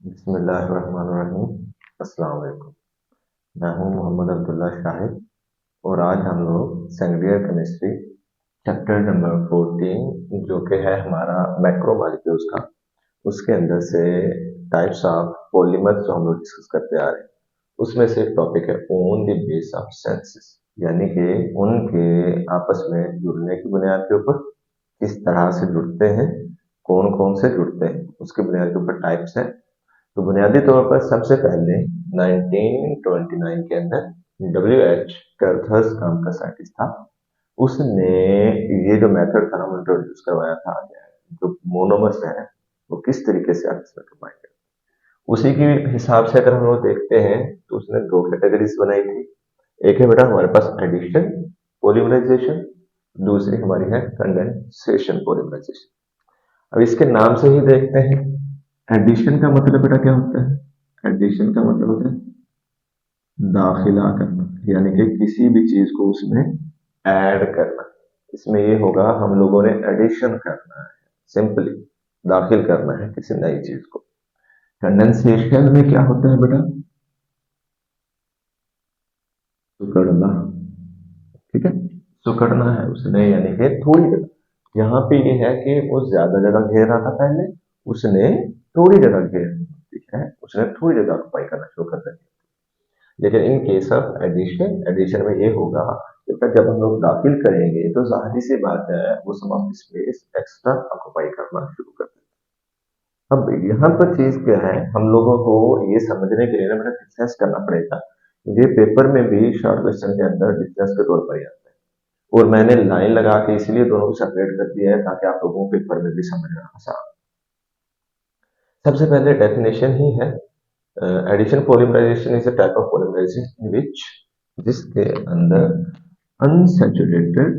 बिस्मिल्लाहिर्रहमानिर्रहीम। अस्सलाम वालेकुम। मैं हूं मोहम्मद अब्दुल्ला शाहिद और आज हम लोग सेकेंड केमिस्ट्री चैप्टर नंबर 14 जो कि है हमारा मैक्रोमॉलिक्यूल्स का, उसके अंदर से टाइप्स ऑफ पॉलीमर्स जो हम लोग डिस्कस करते आ रहे हैं, उसमें से एक टॉपिक है on the base of senses, यानी कि उनके आपस में जुड़ने की बुनियाद के ऊपर किस तरह से जुड़ते हैं, कौन कौन से जुड़ते हैं, उसकी बुनियाद के ऊपर टाइप्स हैं। तो बुनियादी तौर पर सबसे पहले 1929 के अंदर डब्ल्यू एच करथर्स नाम का साइंटिस्ट था। उसने ये जो मेथड था ना वो इंट्रोड्यूस करवाया था, जो मोनोमर्स है वो किस तरीके से आपस में कंबाइन करते हैं। उसी के हिसाब से अगर हम लोग देखते हैं तो उसने दो कैटेगरीज बनाई थी। एक है बेटा हमारे पास एडिशन पॉलीमराइजेशन, दूसरी हमारी है कंडेंसेशन पॉलीमराइजेशन। अब इसके नाम से ही देखते हैं, एडिशन का मतलब बेटा क्या होता है? एडिशन का मतलब होता है दाखिला करना, यानी कि किसी भी चीज को उसमें ऐड करना। इसमें ये होगा हम लोगों ने एडिशन करना है, सिंपली दाखिल करना है किसी नई चीज को। कंडेंसेशन में क्या होता है बेटा? सुकड़ना। ठीक है, सुकड़ना है उसने, यानी कि थोड़ी जगह। यहाँ पे ये है कि वो ज्यादा जगह घेर रहा था पहले, उसने थोड़ी जगह घेर, ठीक है, उसने थोड़ी जगह ऑक्युपाई करना शुरू कर दिया। लेकिन in case of addition, addition में ये होगा कि फिर जब हम लोग दाखिल करेंगे तो जाहिर सी बात है वो सम ऑफ स्पेस एक्स्ट्रा ऑक्युपाई करना शुरू कर देगा। अब यहाँ पर चीज क्या है, हम लोगों को ये समझने के लिए ना बेटा डिस्कस करना पड़ेगा। ये पेपर में भी शॉर्ट क्वेश्चन के अंदर डिस्कस के तौर पर ही आता है, और मैंने लाइन लगा के इसलिए दोनों को सेपरेट कर दिया है ताकि आप लोगों को पेपर में भी समझना आसान। सबसे पहले डेफिनेशन ही है, addition polymerisation is a type of polymerisation in which, जिसके अंदर अनसैचुरेटेड,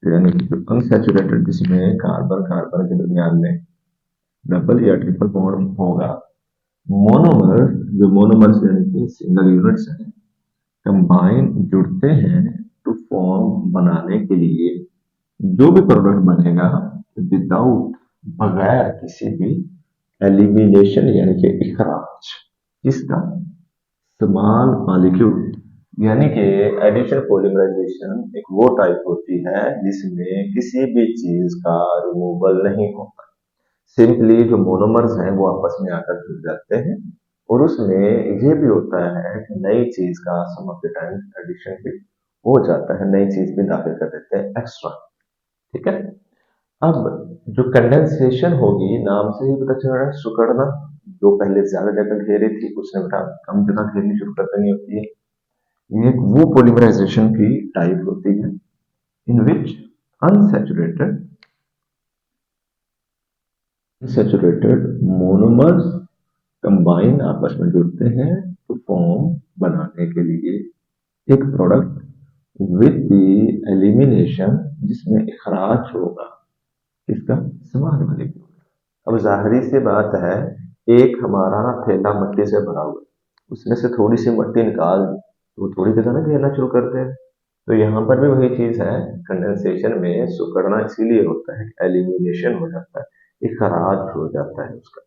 यानी कि जो अनसैचुरेटेड जिसमें कार्बन कार्बन के दरमियान में डबल या ट्रिपल बॉन्ड होगा, मोनोमर, जो मोनोमर्स यानी कि सिंगल यूनिट्स हैं, कंबाइन जुड़ते हैं टू फॉर्म बनाने के लिए जो भी प्रोडक्ट बनेगा विदाउट, बगैर किसी भी एलिमिनेशन यानी कि इखराज, किसका? Small molecule. यानी कि एडिशन पॉलीमराइजेशन एक वो टाइप होती है जिसमें किसी भी चीज का रिमूवल नहीं होता। सिंपली जो मोनोमर्स हैं वो आपस में आकर जुड़ जाते हैं, और उसमें ये भी होता है कि नई चीज का सम ऑफ द टाइम एडिशन भी हो जाता है, नई चीज भी दाखिल कर देते हैं एक्स्ट्रा। ठीक है। अब जो कंडेंसेशन होगी, नाम से ही पता चल रहा है सुकड़ना। जो पहले ज्यादा जगह घेरी थी उसने बेटा कम जगह घेरनी शुरू कर देनी होती है। ये एक वो पॉलीमराइजेशन की टाइप होती है इन विच अनसैचुरेटेड सैचुरेटेड मोनोमर्स कंबाइन आपस में जुड़ते हैं तो फॉर्म बनाने के लिए एक प्रोडक्ट विद द एलिमिनेशन, जिसमें इखराज होगा इसका समान मॉलिक्यूल। अब जाहिर सी बात है, एक हमारा थैला मट्टी से भरा हुआ है, उसमें से थोड़ी सी मट्टी निकाल दी तो थोड़ी जगह ना घेरना शुरू करते हैं। तो यहाँ पर भी वही चीज है, कंडेंसेशन में सुकड़ना इसीलिए होता है, एलिमिनेशन हो जाता है, इखराज हो जाता है उसका।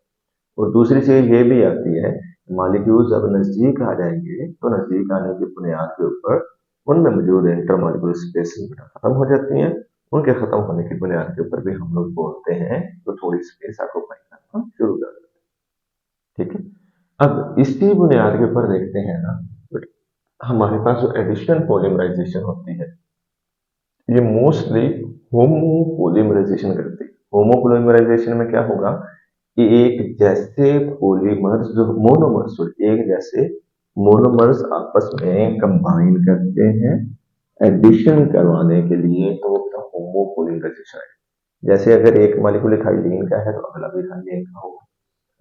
और दूसरी चीज ये भी आती है, मॉलिक्यूल जब नजदीक आ जाएंगे तो नजदीक आने की बुनियाद के ऊपर उनमें मौजूद इंटरमॉलिक्यूलर स्पेसिंग खत्म हो जाती हैं। उनके खत्म होने की बुनियाद के ऊपर भी हम लोग बोलते हैं तो थोड़ी स्पेस ऑक्युपाई करना शुरू कर देते हैं। ठीक है। अब इसी बुनियाद के ऊपर देखते हैं ना, हमारे पास जो एडिशनल पॉलीमराइजेशन होती है ये मोस्टली होमो पॉलीमराइजेशन करती है। होमो पॉलीमराइजेशन में क्या होगा कि एक जैसे पॉलीमर्स जो मोनोमर्स, एक जैसे मोनोमर्स आपस में कंबाइन करते हैं एडिशन करवाने के लिए, तो वो होमो पॉलीमराइजेशन है। जैसे अगर एक मॉलिक्यूल इथाइलीन का है तो अगला भी इथाइलीन का होगा,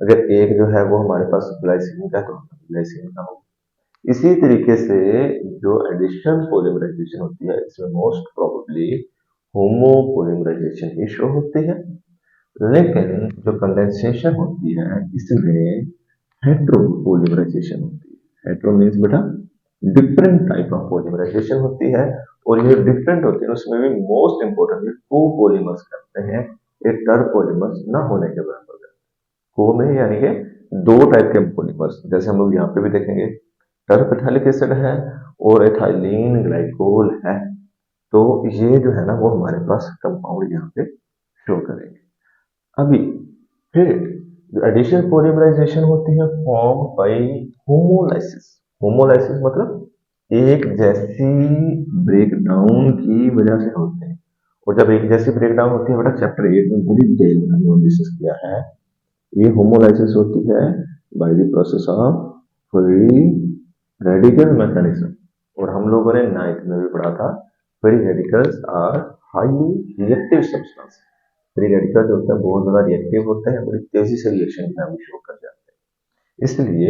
अगर एक जो है वो हमारे पास ग्लाइसिन का है तो ग्लाइसिन का होगा। इसी तरीके से जो एडिशन पॉलीमराइजेशन होती है इसमें मोस्ट प्रोबेबली होमो पॉलीमराइजेशन ही शो होती है। लेकिन जो कंडेंसेशन होती है इसमें हेट्रो पॉलीमराइजेशन होती है। हेट्रो मीन्स बेटा डिफरेंट टाइप ऑफ पॉलीमराइजेशन होती है, और ये डिफरेंट होती है उसमें भी मोस्ट इंपोर्टेंट टू पॉलीमर्स करते हैं, एक डर पॉलीमर्स ना होने के बराबर। को में यानी कि दो टाइप के पॉलीमर्स, जैसे हम लोग यहाँ पे भी देखेंगे टर्पेथाइलिक एसिड है और एथाइलिन ग्लाइकोल है। तो ये जो है ना वो हमारे पास कंपाउंड यहाँ पे शो करेंगे। अभी फिर जो एडिशनल पॉलीमराइजेशन होती है फॉर्म बाय होमोलाइसिस। होमोलाइसिस मतलब एक जैसी ब्रेकडाउन की वजह से होते हैं। और जब एक जैसी ब्रेकडाउन होती है, बेटा चैप्टर 8 में बड़ी डिटेल में हमने डिस्कस किया है, ये होमोलाइसिस होती है by the process of free radical mechanism. और हम लोगों ने 9th में भी पढ़ा था free radicals are highly reactive substance. Free radical जो होते हैं बहुत ज्यादा रिएक्टिव होते हैं, बड़ी तेजी से रिएक्शन में शो कर जाते हैं। इसलिए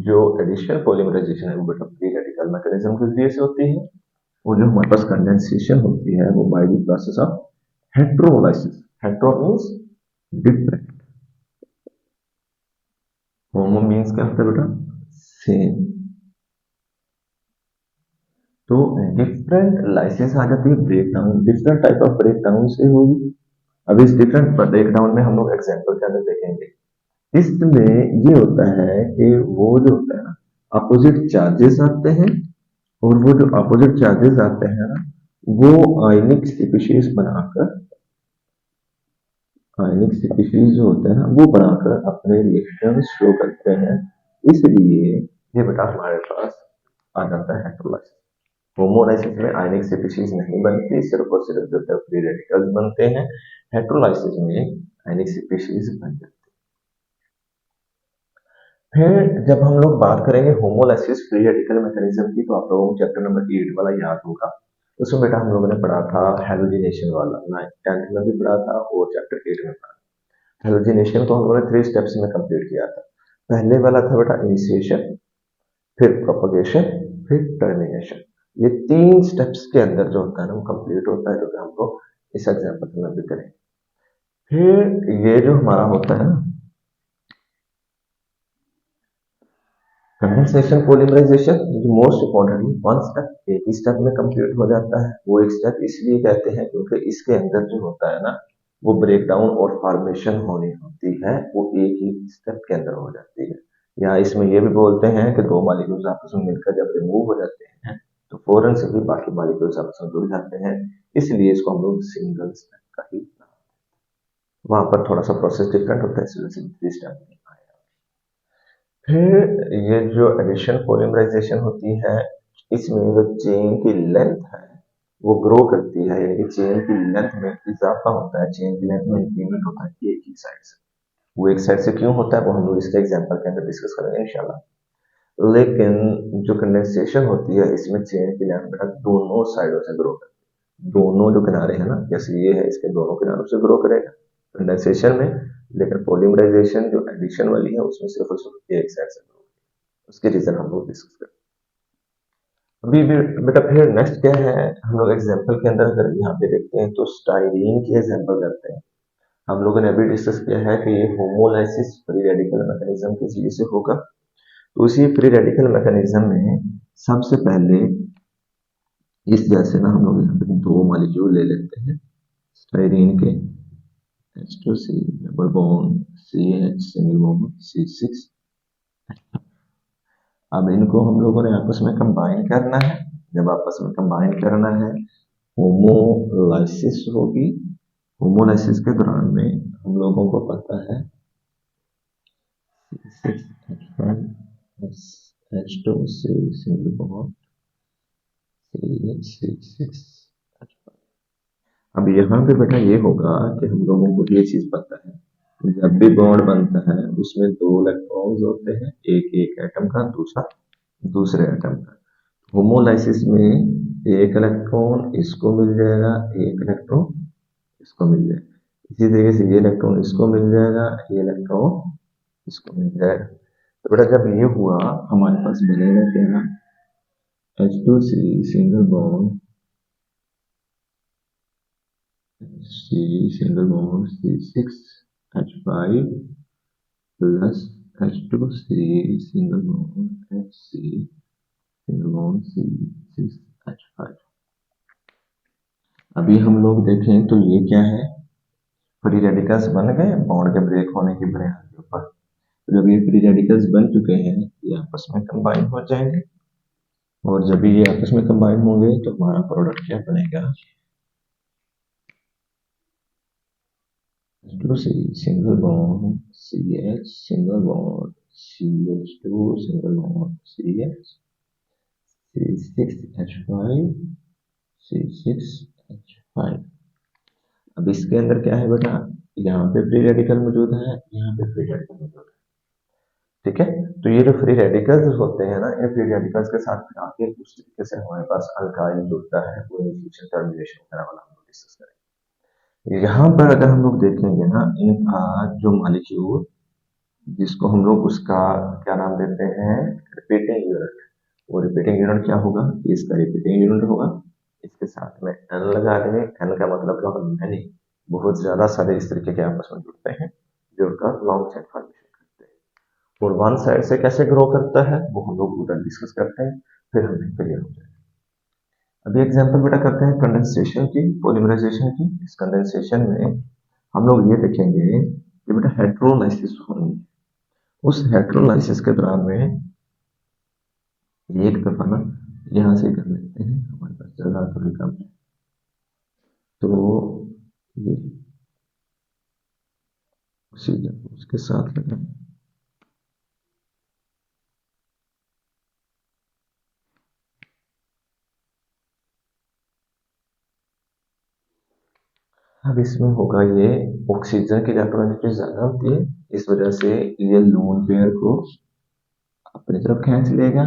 जो एडिशनल पॉलीमराइजेशन है वो बेटा फ्री रेडिकल मैकेनिज्म के जरिए से होती है। और जो हमारे पास कंडेंसेशन होती है वो by the process of heterolysis. Hetero means different, homo means क्या होता है बेटा, सेम। तो डिफरेंट लाइसिस आ जाती है breakdown, different type of breakdown से होगी। अब इस डिफरेंट ब्रेकडाउन में हम लोग एग्जांपल के अंदर देखेंगे। इसमें ये होता है कि वो जो होता है ना, अपोजिट चार्जेस आते हैं, और वो जो अपोजिट चार्जेस आते हैं ना वो आयनिक स्पीशीज बनाकर, आयनिक स्पीशीज जो होते हैं ना वो बनाकर अपने रिएक्शन शो करते हैं। इसलिए ये बेटा हमारे पास आ जाता है हेट्रोलाइसिस। होमोलाइसिस में आयनिक स्पीशीज नहीं बनती, सिर्फ और सिर्फ जो फ्री रेडिकल्स बनते हैं। हेट्रोलाइसिस में आयनिक स्पीशीज बन जाती है। फिर जब हम लोग बात करेंगे होमोलाइसिस फ्री रेडिकल मैकेनिज्म की, तो आप लोगों को चैप्टर नंबर 8 वाला याद होगा। उसमें बेटा हम लोगों ने पढ़ा था हेलोजिनेशन वाला, 10th में भी पढ़ा था और चैप्टर 8 में पढ़ा। हेलोजिनेशन को हम लोगों ने 3 स्टेप्स में कंप्लीट किया था। पहले वाला था बेटा इनिशिएशन, फिर प्रोपगेशन, फिर टर्मिनेशन। ये 3 स्टेप्स के अंदर जो होता है ना वो कंप्लीट होता है, जो कि हम लोग इस एग्जाम्पल में भी करेंगे। फिर ये जो हमारा होता है ना कंडेंसेशन पॉलीमराइजेशन, जो मोस्ट इम्पोर्टेंटली वन स्टेप एक ही स्टेप में कंप्लीट हो जाता है। वो एक स्टेप इसलिए कहते हैं क्योंकि इसके अंदर जो होता है ना वो ब्रेकडाउन और फॉर्मेशन होनी होती है, वो एक ही स्टेप के अंदर हो जाती है। या इसमें ये भी बोलते हैं कि दो मॉलिक्यूल्स आपस में मिलकर जब रिमूव हो जाते हैं तो फौरन से ही बाकी मॉलिक्यूल्स आपस में जुड़ जाते हैं, इसलिए इसको हम लोग सिंगल स्टेप का ही, वहां पर थोड़ा सा प्रोसेस डिफरेंट होता है, इसलिए सिंपल स्टेप में आया। फिर ये जो एडिशन पॉलीमराइजेशन होती है, इसमें जो चेन की लेंथ है वो ग्रो करती है, यानी कि चेन की लेंथ में इजाफा होता है, चेन की लेंथ में इंक्रीमेंट होता है एक ही साइड से। वो एक साइड से क्यों होता है वो हम लोग इसके एग्जांपल के अंदर डिस्कस करेंगे इंशाल्लाह। लेकिन जो कंडेंसेशन होती है इसमें चेन की लेंथ बेटा दोनों साइडों से ग्रो करती है। दोनों जो किनारे हैं ना, जैसे ये है इसके दोनों किनारों से ग्रो करेगा कंडेंसेशन में, लेकिन पॉलीमराइजेशन जो एडिशन वाली है उसमें सिर्फ और सिर्फ एक साइड से ग्रो। उसके रीजन हम लोग डिस्कस करें। अभी बेटा फिर नेक्स्ट क्या है, हम लोग एग्जांपल के अंदर अगर यहाँ पे देखते हैं तो स्टाइरीन की एग्जांपल करते हैं। हम लोगों ने अभी डिस्कस किया है कि ये होमोलाइसिस फ्री रेडिकल मैकेनिज्म के जरिए से होगा। तो उसी फ्री रेडिकल मैकेनिज्म में सबसे पहले इस जैसे ना हम लोग यहाँ पे दो मॉलिक्यूल ले लेते हैं स्टाइरीन के, H2C double bond CH single bond C6। अब इनको हम लोगों ने आपस में कंबाइन करना है। जब आपस में कंबाइन करना है होमोलाइसिस होगी। होमोलाइसिस के दौरान में हम लोगों को पता है H2C सिंगल बॉन्ड CH6। अब यहाँ पे बेटा ये होगा कि हम लोगों को ये चीज पता है जब भी बॉन्ड बनता है उसमें दो इलेक्ट्रॉन्स होते हैं, एक एक एटम का, दूसरा दूसरे एटम का। होमोलाइसिस में एक इलेक्ट्रॉन इसको मिल जाएगा, एक इलेक्ट्रॉन इसको मिल जाएगा, इसी तरीके से ये इलेक्ट्रॉन इसको मिल जाएगा, ये इलेक्ट्रॉन इसको मिल जाएगा। तो बेटा जब ये हुआ हमारे पास बनेगा क्या, H2C single bond C single bond C6H5 plus H2C single bond HC single bond C6H5। अभी हम लोग देखें तो ये क्या है, फ्री रेडिकल्स बन गए बॉन्ड के ब्रेक होने की बुनियाद के ऊपर। तो जब ये फ्री रेडिकल्स बन चुके हैं ये आपस में कंबाइन हो जाएंगे, और जब ये आपस में कंबाइन होंगे तो हमारा प्रोडक्ट क्या बनेगा, H2C single bond CH single bond CH2 single bond CH C6H5 C6H5। अब इसके अंदर क्या है बेटा, यहाँ पे फ्री रेडिकल मौजूद है, यहाँ पे फ्री रेडिकल मौजूद है, ठीक है। तो ये जो फ्री रेडिकल्स होते हैं ना, ये फ्री रेडिकल्स के साथ फिर आके उस तरीके से हमारे पास अल्काइल जुड़ता है, वो इनिशिएशन टर्मिनेशन वगैरह वाला हम लोग डिस्कस करेंगे। यहाँ पर अगर हम लोग देखेंगे ना, इनका जो मॉलिक्यूल जिसको हम लोग उसका क्या नाम देते हैं, रिपीटिंग यूनिट, वो रिपीटिंग यूनिट क्या होगा, इसका रिपीटिंग यूनिट होगा, इसके साथ में एन लगा देंगे, एन का मतलब होगा मैनी, बहुत ज्यादा सारे इस तरीके के आपस में जुड़ते हैं जुड़कर लॉन्ग चेन फॉर्मेशन करते हैं। और वन साइड से कैसे ग्रो करता है वो हम लोग उधर डिस्कस करते हैं, फिर हमें क्लियर हो जाएगा। अभी एग्जांपल बेटा करते हैं कंडेंसेशन की, पॉलीमराइजेशन की। इस कंडेंसेशन में हम लोग ये देखेंगे कि बेटा हेटेरोलाइसिस होनी है, उस हेटेरोलाइसिस के दौरान में एक दफा ना यहाँ से कर लेते हैं, हमारे पास जगह थोड़ी कम है, तो ये उसी जगह उसके साथ लगाएं। अब इसमें होगा ये ऑक्सीजन की इलेक्ट्रोनेगेटिविटी ज्यादा होती है, इस वजह से ये लोन पेयर को अपनी तरफ खींच लेगा,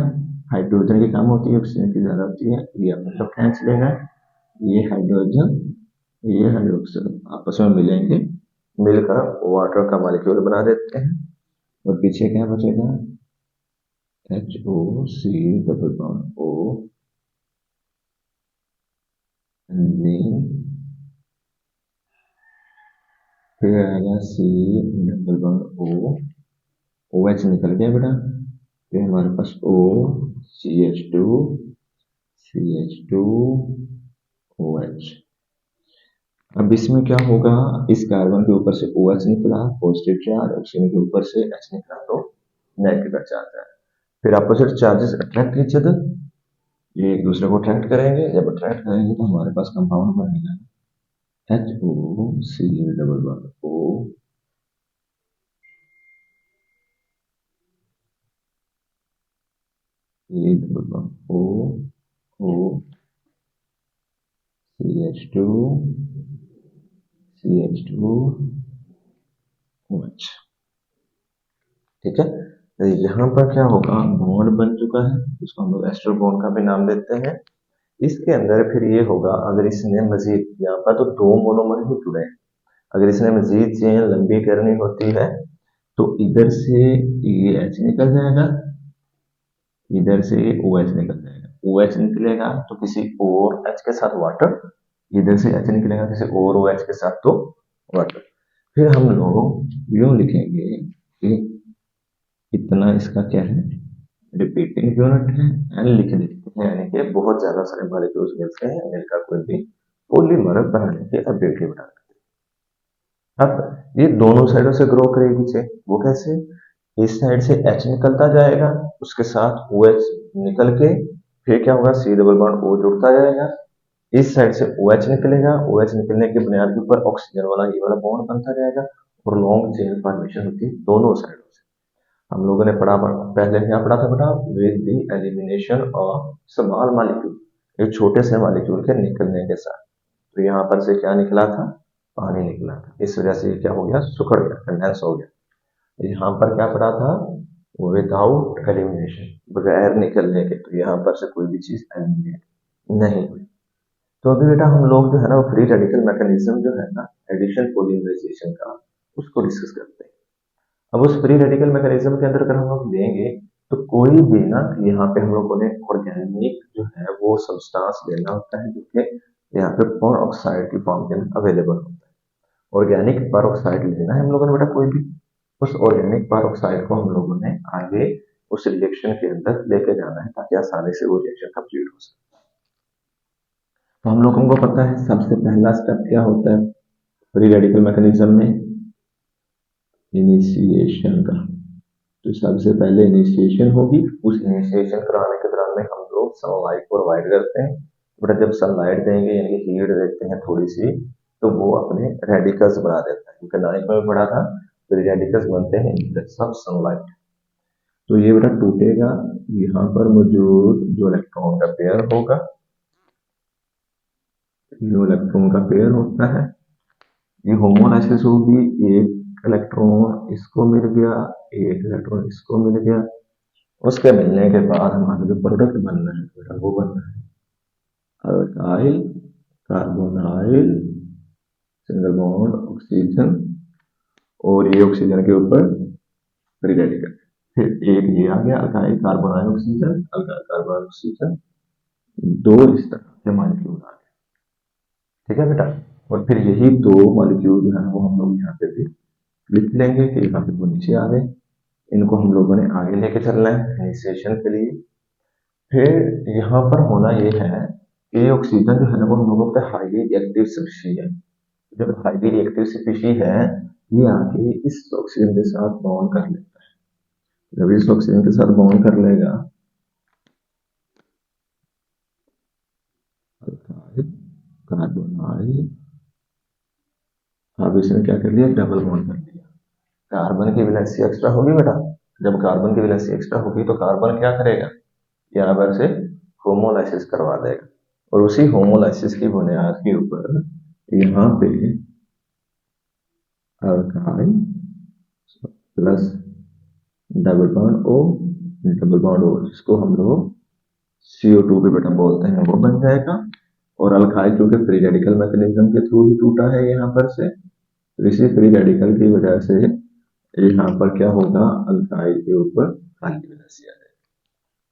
हाइड्रोजन की कम होती है ऑक्सीजन की ज्यादा होती है, ये अपनी तरफ खींच लेगा, ये हाइड्रोजन ये हाइड्रोक्साइड आपस में मिलेंगे, मिलकर वाटर का मॉलिक्यूल बना देते हैं, और पीछे क्या बचेगा, HOC डबल बॉन्ड O, फिर आएगा C double bond O, OH निकल गया बेटा, फिर हमारे पास O CH2 CH2 OH। अब इसमें क्या होगा, इस कार्बन के ऊपर से OH निकला पॉजिटिव चार्ज, ऑक्सीजन के ऊपर से H निकला तो नेगेटिव चार्ज है, फिर opposite charges attract each other, ये एक दूसरे को अट्रैक्ट करेंगे, जब अट्रैक्ट करेंगे तो हमारे पास कंपाउंड बनेगा HOC डबल बॉन्ड O, ये double bond O CH2 OH, ठीक है। तो यहाँ पर क्या होगा, बॉन्ड बन चुका है, इसको हम लोग एस्टर बॉन्ड का भी नाम देते हैं। इसके अंदर फिर ये होगा, अगर इसने मजीद, यहाँ पर तो दो मोनोमर ही जुड़े हैं, अगर इसने मजीद चेन लंबी करनी होती है तो इधर से ये H निकल जाएगा, इधर से OH निकल जाएगा, OH निकलेगा तो किसी और H के साथ वाटर, इधर से H निकलेगा किसी और OH के साथ तो वाटर। फिर हम लोग यूं लिखेंगे कि इतना इसका क्या है, रिपीटिंग यूनिट है, एन लिख देते हैं, यानी कि बहुत ज्यादा सारे मॉलिक्यूल्स मिलते हैं, इनका कोई भी पॉलीमर बनाने की एबिलिटी बना देते हैं। अब ये दोनों साइडों से ग्रो करेगी चेन, वो कैसे, इस साइड से H निकलता जाएगा, उसके साथ OH निकल के फिर क्या होगा, C डबल बॉन्ड O जुड़ता जाएगा, इस साइड से OH निकलेगा, OH निकलने की बुनियाद के ऊपर ऑक्सीजन वाला ये वाला बॉन्ड बनता जाएगा, और लॉन्ग चेन फॉर्मेशन होती है दोनों साइडों से। हम लोगों ने पहले क्या पढ़ा था बेटा, with the elimination of small molecule, एक छोटे से मॉलिक्यूल के निकलने के साथ, तो यहाँ पर से क्या निकला था, पानी निकला था, इस वजह से क्या हो गया, सुखड़ गया, कंडेंस हो गया। यहाँ पर क्या पढ़ा था, विदाउट एलिमिनेशन, बगैर निकलने के, तो यहाँ पर से कोई भी चीज एलिमिनेट नहीं हुई। तो अभी बेटा हम लोग जो है ना, वो फ्री रेडिकल मैकेनिज्म जो है ना एडिशन पॉलीमराइजेशन का, उसको डिस्कस करते हैं। अब उस फ्री रेडिकल मैकेनिज्म के अंदर अगर हम लोग लेंगे तो कोई भी ना, यहाँ पे हम लोगों ने ऑर्गेनिक जो है वो सब्सटेंस लेना होता है, जो कि यहाँ पे पर ऑक्साइड की फॉर्म के अंदर अवेलेबल होता है। ऑर्गेनिक पर ऑक्साइड लेना है हम लोगों ने बेटा कोई भी, उस ऑर्गेनिक पर ऑक्साइड को हम लोगों ने आगे उस रिएक्शन के अंदर लेके जाना है, ताकि आसानी से वो रिएक्शन कंप्लीट हो सके। तो हम लोगों को पता है सबसे पहला स्टेप क्या होता है फ्री रेडिकल मैकेनिज्म में, इनिशिएशन का, तो सबसे पहले इनिशिएशन होगी, उस इनिशिएशन कराने के दौरान में हम लोग सनलाइट प्रोवाइड करते हैं। बट जब सनलाइट देंगे यानी कि हीट देते हैं थोड़ी सी, तो वो अपने रेडिकल्स बना देता है, क्योंकि नाइट में पढ़ा था तो रेडिकल्स बनते हैं इन प्रेजेंस ऑफ सनलाइट। तो ये बेटा टूटेगा, यहाँ पर मौजूद जो इलेक्ट्रॉन का पेयर होगा, जो इलेक्ट्रॉन का पेयर होता है, ये होमोलाइसिस होगी, एक इलेक्ट्रॉन इसको मिल गया, एक इलेक्ट्रॉन इसको मिल गया। उसके मिलने के बाद हमारा जो प्रोडक्ट बनना है बेटा वो बनना है alkyl carbonyl single bond oxygen, और ये ऑक्सीजन के ऊपर फ्री रेडिकल। फिर एक ये आ गया alkyl carbonyl oxygen, alkyl carbonyl oxygen, दो इस तरह के मॉलिक्यूल आ गए। ठीक है बेटा, और फिर यही दो मॉलिक्यूल जो है वो हम लोग यहाँ पे भी लिख लेंगे कि यहाँ पे वो नीचे आ गए। इनको हम लोगों ने आगे लेके चलना है इनिशिएशन के लिए। फिर यहाँ पर होना ये है कि ऑक्सीजन जो है ना वो हम लोगों पे हाईली रिएक्टिव स्पीशी है। जब हाईली रिएक्टिव स्पीशी है, ये आके इस ऑक्सीजन के साथ बॉन्ड कर लेता है। जब इस ऑक्सीजन के साथ बॉन्ड कर लेगा, कार्बोनाइल, अब इसने क्या कर लिया, डबल बॉन्ड कर लिया। कार्बन की वैलेंसी एक्स्ट्रा होगी बेटा, जब कार्बन की वैलेंसी एक्स्ट्रा होगी तो कार्बन क्या करेगा, यहाँ पर से होमोलाइसिस करवा देगा, और उसी होमोलाइसिस की बुनियाद के ऊपर यहाँ पे alkyl plus double bond O, double bond O, जिसको हम लोग CO2 पे बेटा बोलते हैं, वो बन जाएगा। और अल्काइल क्योंकि फ्री रेडिकल मैकेनिज्म के थ्रू ही टूटा है यहाँ पर से, तो इसी फ्री रेडिकल की वजह से यहाँ पर क्या होगा, अल्काइल के ऊपर खाली वैलेंसी आ जाएगी।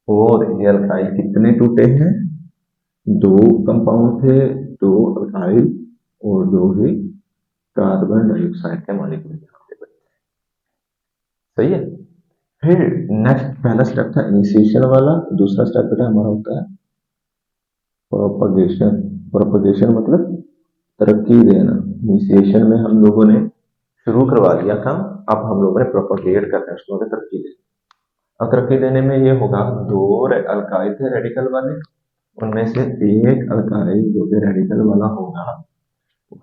और ये अल्काइल कितने टूटे हैं, दो कंपाउंड थे, दो अल्काइल और दो ही कार्बन डाइऑक्साइड के मॉलिक्यूल यहाँ पे बने। सही है। फिर नेक्स्ट पहला स्टेप था इनिशिएशन वाला, दूसरा स्टेप बेटा हमारा होता है प्रोपगेशन। प्रोपगेशन मतलब तरक्की देना। इनिशिएशन में हम लोगों ने शुरू करवा दिया था, अब हम लोगों ने प्रोपगेट करना है, उसको तरक्की देना। अब तरक्की देने में ये होगा, दो अल्काइल थे रेडिकल वाले, उनमें से एक अल्काइल जो कि रेडिकल वाला होगा,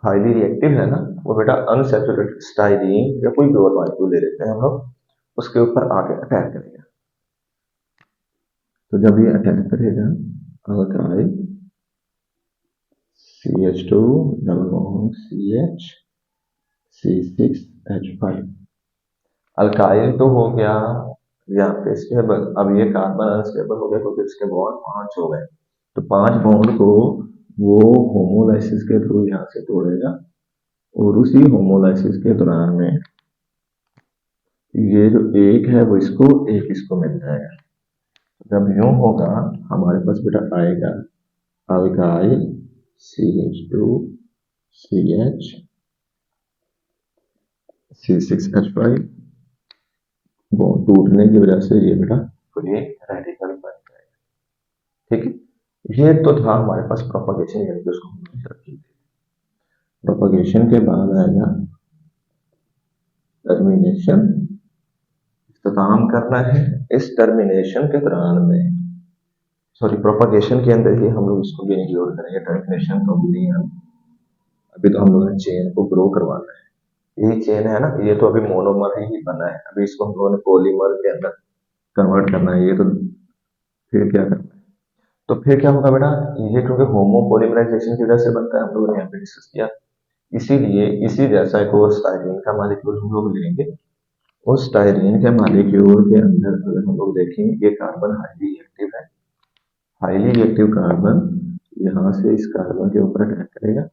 हाईली रिएक्टिव है ना, वो बेटा अनसैचुरेटेड स्टाइरीन या कोई भी और मॉलिक्यूल ले लेते हैं हम लोग, उसके ऊपर आके अटैक करेगा। तो जब ये अटैक करेगा, alkyl CH2 double bond CH C6H5, alkyl तो हो गया यहाँ पे स्टेबल। अब ये कार्बन अनस्टेबल हो गया क्योंकि इसके बॉन्ड 5 हो गए, तो 5 बॉन्ड को वो होमोलाइसिस के थ्रू यहाँ से तोड़ेगा, और उसी होमोलाइसिस के दौरान में ये जो एक है वो इसको, एक इसको मिल जाएगा। जब यूं होगा, हमारे पास बेटा आएगा alkyl CH2 CH C6H5, bond टूटने की वजह से ये बेटा फ्री रेडिकल बन जाएगा। ठीक है, ये तो था हमारे पास प्रोपगेशन, यानी कि उसको हमने तरक्की दी। प्रोपगेशन के बाद आएगा टर्मिनेशन, इख्तिताम करना है। इस टर्मिनेशन के दौरान में, सॉरी प्रोपगेशन के अंदर ही हम लोग इसको भी इंक्लूड करेंगे, टर्मिनेशन तो अभी नहीं है, अभी तो हम लोगों ने चेन को ग्रो करवाना है। यही चेन है ना, ये तो अभी मोनोमर ही बना है, अभी इसको हम लोगों ने पॉलीमर के अंदर कन्वर्ट करना है, ये तो फिर क्या करना है। तो फिर क्या होगा बेटा, ये क्योंकि होमो पॉलीमराइजेशन की वजह से बनता है, हम लोगों ने यहाँ पे डिस्कस किया, इसीलिए इसी जैसा एक और स्टाइरीन का मॉलिक्यूल हम लोग लेंगे। उस स्टाइरीन के मॉलिक्यूल के अंदर अगर हम लोग देखें, ये कार्बन हाईली रिएक्टिव है, हाईली रिएक्टिव कार्बन यहाँ से इस कार्बन के ऊपर अटैक करेगा।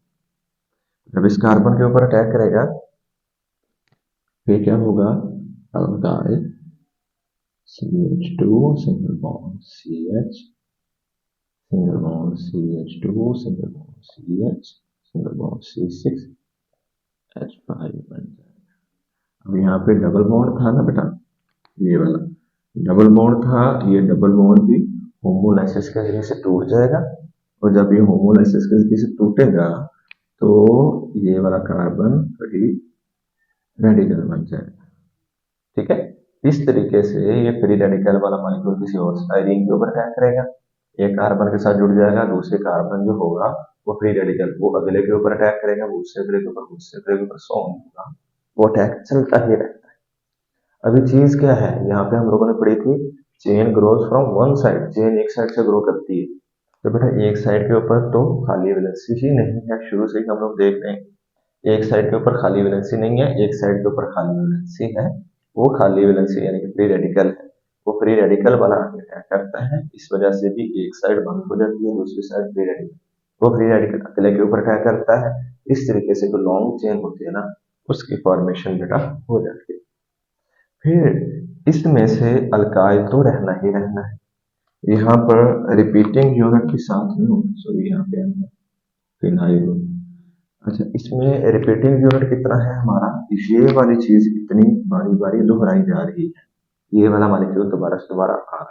जब इस कार्बन के ऊपर अटैक करेगा, फिर क्या होगा, alkyl CH2 single bond CH single bond CH2 single bond CH single bond C6H5 बन जाएगा। अब यहाँ पे डबल बॉन्ड था ना बेटा, ये वाला डबल बॉन्ड था, ये डबल बॉन्ड भी होमोलाइसिस के जरिए से टूट जाएगा, और जब ये होमोलाइसिस के जरिए से टूटेगा तो ये वाला कार्बन फ्री रेडिकल बन जाएगा। ठीक है, इस तरीके से ये फ्री रेडिकल वाला मॉलिक्यूल किसी और स्टाइरिन के ऊपर अटैक करेगा, एक कार्बन के साथ जुड़ जाएगा, दूसरे कार्बन जो होगा वो फ्री रेडिकल वो अगले के ऊपर अटैक करेगा, वो उससे अगले के ऊपर, उससे अगले के ऊपर, सो ऑन होगा, वो अटैक चलता ही रहता है। अभी चीज क्या है, यहाँ पे हम लोगों ने पढ़ी थी chain grows from one side, chain एक साइड से ग्रो करती है। तो बेटा एक साइड के ऊपर तो खाली वैलेंसी ही नहीं है, शुरू से ही हम लोग देख रहे हैं एक साइड के ऊपर खाली वैलेंसी नहीं है, एक साइड के ऊपर खाली वैलेंसी है। वो खाली वैलेंसी यानी कि फ्री रेडिकल है, वो फ्री रेडिकल वाला अटैक करता है, इस वजह से भी एक साइड बंद हो जाती है, दूसरी साइड फ्री रेडिकल, वो फ्री रेडिकल अकेले के ऊपर अटैक करता है। इस तरीके से जो लॉन्ग चेन होती है ना, उसकी फॉर्मेशन बेटा हो जाती है। फिर इसमें से अल्काइल तो रहना ही रहना है, यहाँ पर रिपीटिंग यूनिट के साथ में, सॉरी यहाँ पे फिनाइल। अच्छा, इसमें रिपीटिंग यूनिट कितना है हमारा, ये वाली चीज इतनी बारी बारी दोहराई जा रही है, ये वाला मॉलिक्यूल दोबारा से दोबारा आ रहा है।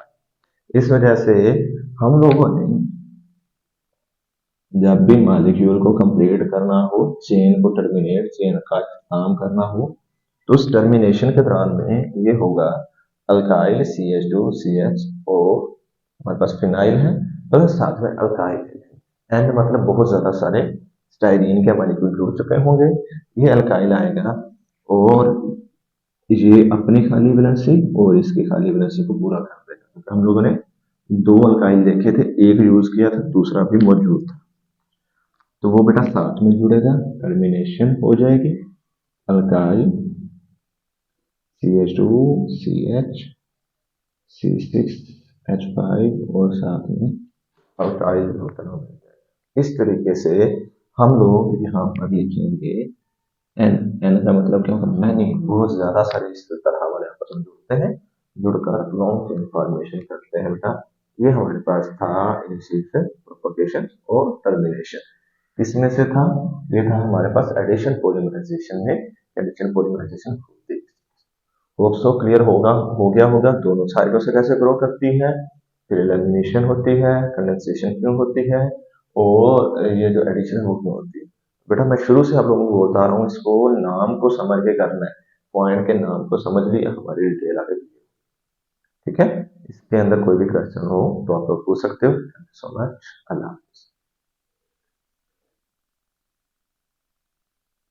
इस वजह से हम लोगों ने जब भी मॉलिक्यूल को कंप्लीट करना हो, चेन को टर्मिनेट, चेन का काम करना हो, तो उस टर्मिनेशन के दौरान में ये होगा अल्काइल CH2CHO, हमारे पास फिनाइल है और साथ में अल्काइल है, एंड मतलब बहुत ज्यादा सारे स्टाइरीन के मॉलिक्यूल जुड़ चुके होंगे, ये अल्काइल आएगा और ये अपनी खाली वैलेंसी और इसकी खाली वैलेंसी को पूरा कर देगा। तो हम लोगों ने दो अल्काइल देखे थे, एक यूज किया था, दूसरा भी मौजूद था, तो वो बेटा साथ में जुड़ेगा, टर्मिनेशन हो जाएगी अल्काइल CH2CH, C6H5 और साथ में अल्काइल होता है। इस तरीके से हम लोग यहाँ पर लिखेंगे एन, एन का मतलब क्या होगा, मैनी, बहुत ज्यादा सारे इस तरह वाले आपस में जुड़ते हैं, जुड़कर लॉन्ग चेन फॉर्मेशन करते हैं बेटा। ये हमारे पास था इनिशिएशन, प्रोपगेशन और टर्मिनेशन। किसमें से था, ये था हमारे पास एडिशन पॉलीमराइजेशन में, एडिशन पॉलीमराइजेशन होती है। होप सो क्लियर होगा, हो गया होगा दोनों साइडों से कैसे ग्रो करती है, फिर एलिमिनेशन होती है, कंडेंसेशन क्यों होती है, और ये जो एडिशन है वो क्यों होती है। बेटा मैं शुरू से आप लोगों को बता रहा हूँ, इसको नाम को समझ के करना है, पॉइंट के नाम को समझ लिया, हमारी डिटेल आगे, ठीक है। इसके अंदर कोई भी क्वेश्चन हो तो आप लोग पूछ सकते हो। थैंक यू सो मच, अल्लाह हाफिज़।